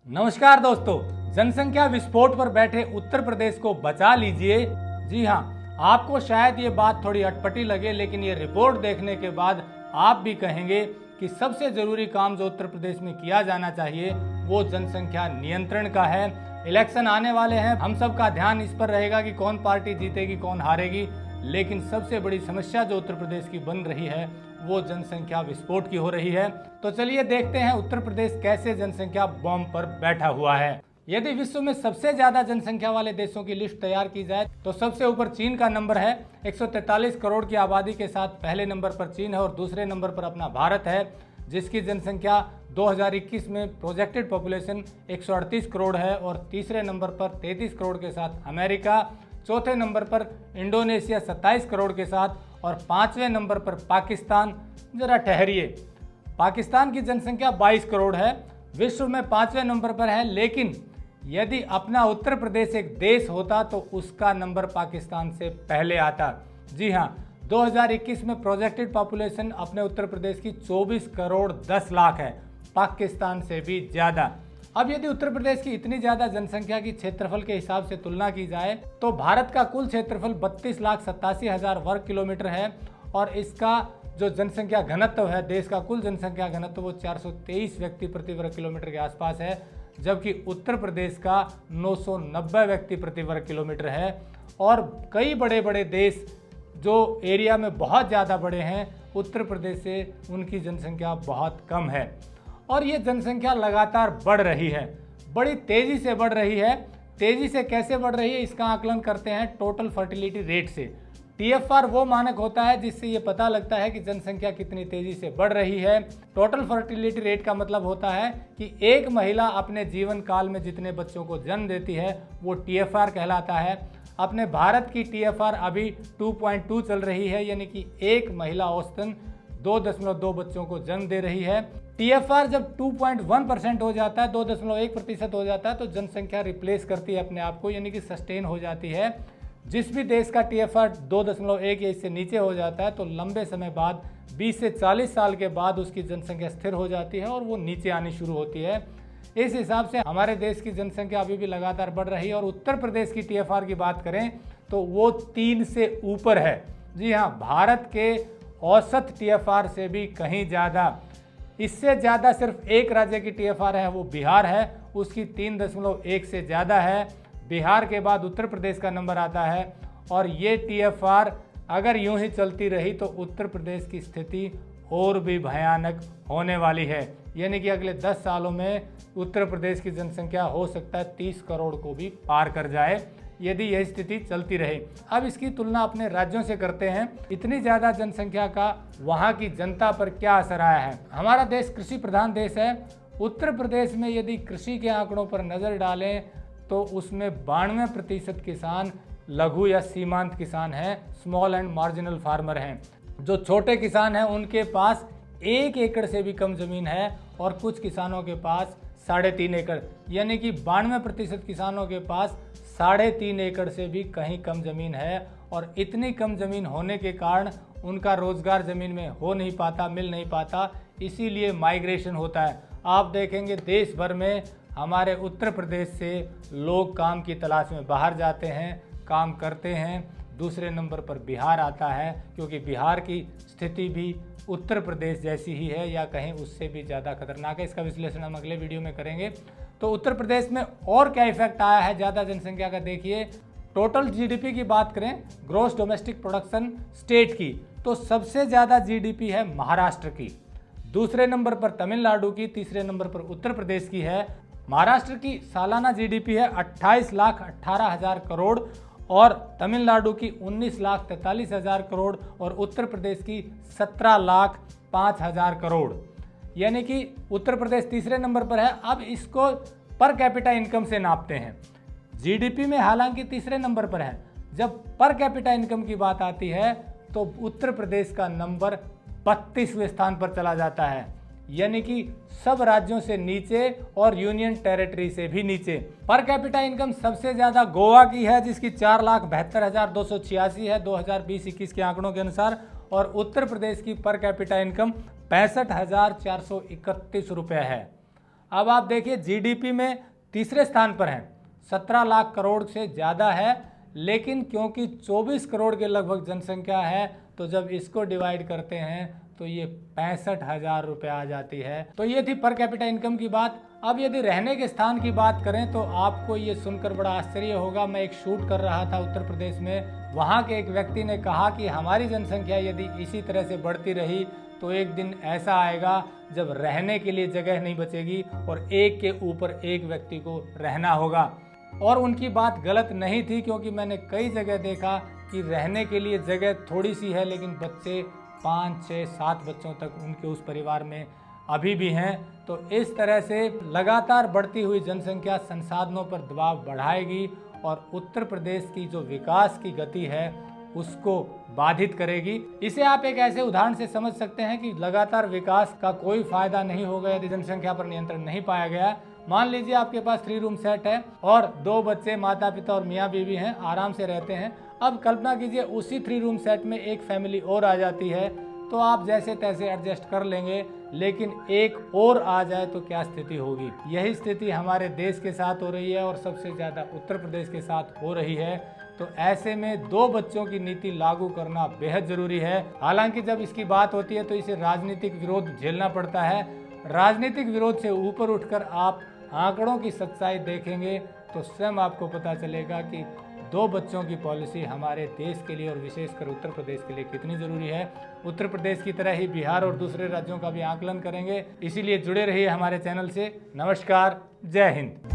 नमस्कार दोस्तों, जनसंख्या विस्फोट पर बैठे उत्तर प्रदेश को बचा लीजिए। जी हाँ, आपको शायद ये बात थोड़ी अटपटी लगे, लेकिन ये रिपोर्ट देखने के बाद आप भी कहेंगे कि सबसे जरूरी काम जो उत्तर प्रदेश में किया जाना चाहिए वो जनसंख्या नियंत्रण का है। इलेक्शन आने वाले हैं, हम सब का ध्यान इस पर रहेगा कि कौन पार्टी जीतेगी, कौन हारेगी, लेकिन सबसे बड़ी समस्या जो उत्तर प्रदेश की बन रही है वो जनसंख्या विस्फोट की हो रही है। तो चलिए देखते हैं उत्तर प्रदेश कैसे जनसंख्या बॉम्ब पर बैठा हुआ है। यदि विश्व में सबसे ज्यादा जनसंख्या वाले देशों की लिस्ट तैयार की जाए तो सबसे ऊपर चीन का नंबर है। 143 करोड़ की आबादी के साथ पहले नंबर पर चीन है और दूसरे नंबर पर अपना भारत है, जिसकी जनसंख्या 2021 में प्रोजेक्टेड पॉपुलेशन 138 करोड़ है। और तीसरे नंबर पर 33 करोड़ के साथ अमेरिका, चौथे नंबर पर इंडोनेशिया 27 करोड़ के साथ और पांचवें नंबर पर पाकिस्तान। जरा ठहरिए, पाकिस्तान की जनसंख्या 22 करोड़ है, विश्व में पांचवें नंबर पर है। लेकिन यदि अपना उत्तर प्रदेश एक देश होता तो उसका नंबर पाकिस्तान से पहले आता। जी हाँ, 2021 में प्रोजेक्टेड पॉपुलेशन अपने उत्तर प्रदेश की 24 करोड़ 10 लाख है, पाकिस्तान से भी ज़्यादा। अब यदि उत्तर प्रदेश की इतनी ज़्यादा जनसंख्या की क्षेत्रफल के हिसाब से तुलना की जाए तो भारत का कुल क्षेत्रफल 32,87,000 वर्ग किलोमीटर है और इसका जो जनसंख्या घनत्व है, देश का कुल जनसंख्या घनत्व वो 423 व्यक्ति प्रति वर्ग किलोमीटर के आसपास है, जबकि उत्तर प्रदेश का 990 व्यक्ति प्रति वर्ग किलोमीटर है। और कई बड़े बड़े देश जो एरिया में बहुत ज़्यादा बड़े हैं, उत्तर प्रदेश से उनकी जनसंख्या बहुत कम है। और ये जनसंख्या लगातार बढ़ रही है, बड़ी तेज़ी से बढ़ रही है। तेज़ी से कैसे बढ़ रही है इसका आकलन करते हैं टोटल फर्टिलिटी रेट से। TFR वो मानक होता है जिससे ये पता लगता है कि जनसंख्या कितनी तेज़ी से बढ़ रही है। टोटल फर्टिलिटी रेट का मतलब होता है कि एक महिला अपने जीवन काल में जितने बच्चों को जन्म देती है वो TFR कहलाता है। अपने भारत की TFR अभी 2.2 चल रही है, यानी कि एक महिला औसतन 2.2 बच्चों को जन्म दे रही है। TFR जब 2.1% हो जाता है, 2.1% हो जाता है, तो जनसंख्या रिप्लेस करती है अपने आप को, यानी कि सस्टेन हो जाती है। जिस भी देश का TFR 2.1 या इससे नीचे हो जाता है तो लंबे समय बाद 20 से 40 साल के बाद उसकी जनसंख्या स्थिर हो जाती है और वो नीचे आनी शुरू होती है। इस हिसाब से हमारे देश की जनसंख्या अभी भी लगातार बढ़ रही है। और उत्तर प्रदेश की TFR की बात करें तो वो 3 से ऊपर है। जी हाँ, भारत के औसत TFR से भी कहीं ज़्यादा। इससे ज़्यादा सिर्फ एक राज्य की TFR है, वो बिहार है, उसकी 3.1 से ज़्यादा है। बिहार के बाद उत्तर प्रदेश का नंबर आता है और ये TFR अगर यूं ही चलती रही तो उत्तर प्रदेश की स्थिति और भी भयानक होने वाली है। यानी कि अगले 10 सालों में उत्तर प्रदेश की जनसंख्या हो सकता है 30 करोड़ को भी पार कर जाए यदि यह स्थिति चलती रहे। अब इसकी तुलना अपने राज्यों से करते हैं। इतनी ज़्यादा जनसंख्या का वहाँ की जनता पर क्या असर आया है। हमारा देश कृषि प्रधान देश है। उत्तर प्रदेश में यदि कृषि के आंकड़ों पर नज़र डालें तो उसमें 92% किसान लघु या सीमांत किसान हैं, स्मॉल एंड मार्जिनल फार्मर हैं। जो छोटे किसान हैं उनके पास 1 एकड़ से भी कम ज़मीन है और कुछ किसानों के पास 3.5 एकड़, यानी कि 92% किसानों के पास 3.5 एकड़ से भी कहीं कम ज़मीन है। और इतनी कम ज़मीन होने के कारण उनका रोज़गार ज़मीन में हो नहीं पाता, मिल नहीं पाता, इसीलिए माइग्रेशन होता है। आप देखेंगे देश भर में हमारे उत्तर प्रदेश से लोग काम की तलाश में बाहर जाते हैं, काम करते हैं। दूसरे नंबर पर बिहार आता है, क्योंकि बिहार की स्थिति भी उत्तर प्रदेश जैसी ही है या कहीं उससे भी ज़्यादा खतरनाक है। इसका विश्लेषण हम अगले वीडियो में करेंगे। तो उत्तर प्रदेश में और क्या इफेक्ट आया है ज़्यादा जनसंख्या का, देखिए। टोटल GDP की बात करें, ग्रॉस डोमेस्टिक प्रोडक्शन स्टेट की, तो सबसे ज़्यादा GDP है महाराष्ट्र की, दूसरे नंबर पर तमिलनाडु की, तीसरे नंबर पर उत्तर प्रदेश की है। महाराष्ट्र की सालाना GDP है 28,18,000 करोड़ और तमिलनाडु की 19,43,000 करोड़ और उत्तर प्रदेश की 17,05,000 करोड़, यानी कि उत्तर प्रदेश तीसरे नंबर पर है। अब इसको पर कैपिटा इनकम से नापते हैं। GDP में हालांकि तीसरे नंबर पर है, जब पर कैपिटा इनकम की बात आती है तो उत्तर प्रदेश का नंबर 32वें स्थान पर चला जाता है, यानी कि सब राज्यों से नीचे और यूनियन टेरिटरी से भी नीचे। पर कैपिटा इनकम सबसे ज़्यादा गोवा की है, जिसकी 4,72,286 है 2020-21 के आंकड़ों के अनुसार। और उत्तर प्रदेश की पर कैपिटा इनकम 65,431 रुपये है। अब आप देखिए जीडीपी में तीसरे स्थान पर हैं, 17 लाख करोड़ से ज़्यादा है, लेकिन क्योंकि 24 करोड़ के लगभग जनसंख्या है तो जब इसको डिवाइड करते हैं तो ये 65,000 रुपये आ जाती है। तो ये थी पर कैपिटा इनकम की बात। अब यदि रहने के स्थान की बात करें तो आपको ये सुनकर बड़ा आश्चर्य होगा। मैं एक शूट कर रहा था उत्तर प्रदेश में, वहाँ के एक व्यक्ति ने कहा कि हमारी जनसंख्या यदि इसी तरह से बढ़ती रही तो एक दिन ऐसा आएगा जब रहने के लिए जगह नहीं बचेगी और एक के ऊपर एक व्यक्ति को रहना होगा। और उनकी बात गलत नहीं थी, क्योंकि मैंने कई जगह देखा कि रहने के लिए जगह थोड़ी सी है लेकिन बच्चे 5, 6, 7 बच्चों तक उनके उस परिवार में अभी भी हैं। तो इस तरह से लगातार बढ़ती हुई जनसंख्या संसाधनों पर दबाव बढ़ाएगी और उत्तर प्रदेश की जो विकास की गति है उसको बाधित करेगी। इसे आप एक ऐसे उदाहरण से समझ सकते हैं कि लगातार विकास का कोई फायदा नहीं होगा यदि जनसंख्या पर नियंत्रण नहीं पाया गया। मान लीजिए आपके पास 3 रूम सेट है और 2 बच्चे, माता पिता और मियाँ बीवी हैं, आराम से रहते हैं। अब कल्पना कीजिए उसी 3 रूम सेट में एक फैमिली और आ जाती है तो आप जैसे तैसे एडजस्ट कर लेंगे, लेकिन एक और आ जाए तो क्या स्थिति होगी। यही स्थिति हमारे देश के साथ हो रही है और सबसे ज़्यादा उत्तर प्रदेश के साथ हो रही है। तो ऐसे में 2 बच्चों की नीति लागू करना बेहद जरूरी है। हालांकि जब इसकी बात होती है तो इसे राजनीतिक विरोध झेलना पड़ता है। राजनीतिक विरोध से ऊपर उठकर आप आंकड़ों की सच्चाई देखेंगे तो स्वयं आपको पता चलेगा कि 2 बच्चों की पॉलिसी हमारे देश के लिए और विशेषकर उत्तर प्रदेश के लिए कितनी जरूरी है। उत्तर प्रदेश की तरह ही बिहार और दूसरे राज्यों का भी आकलन करेंगे। इसीलिए जुड़े रहिए हमारे चैनल से। नमस्कार, जय हिंद।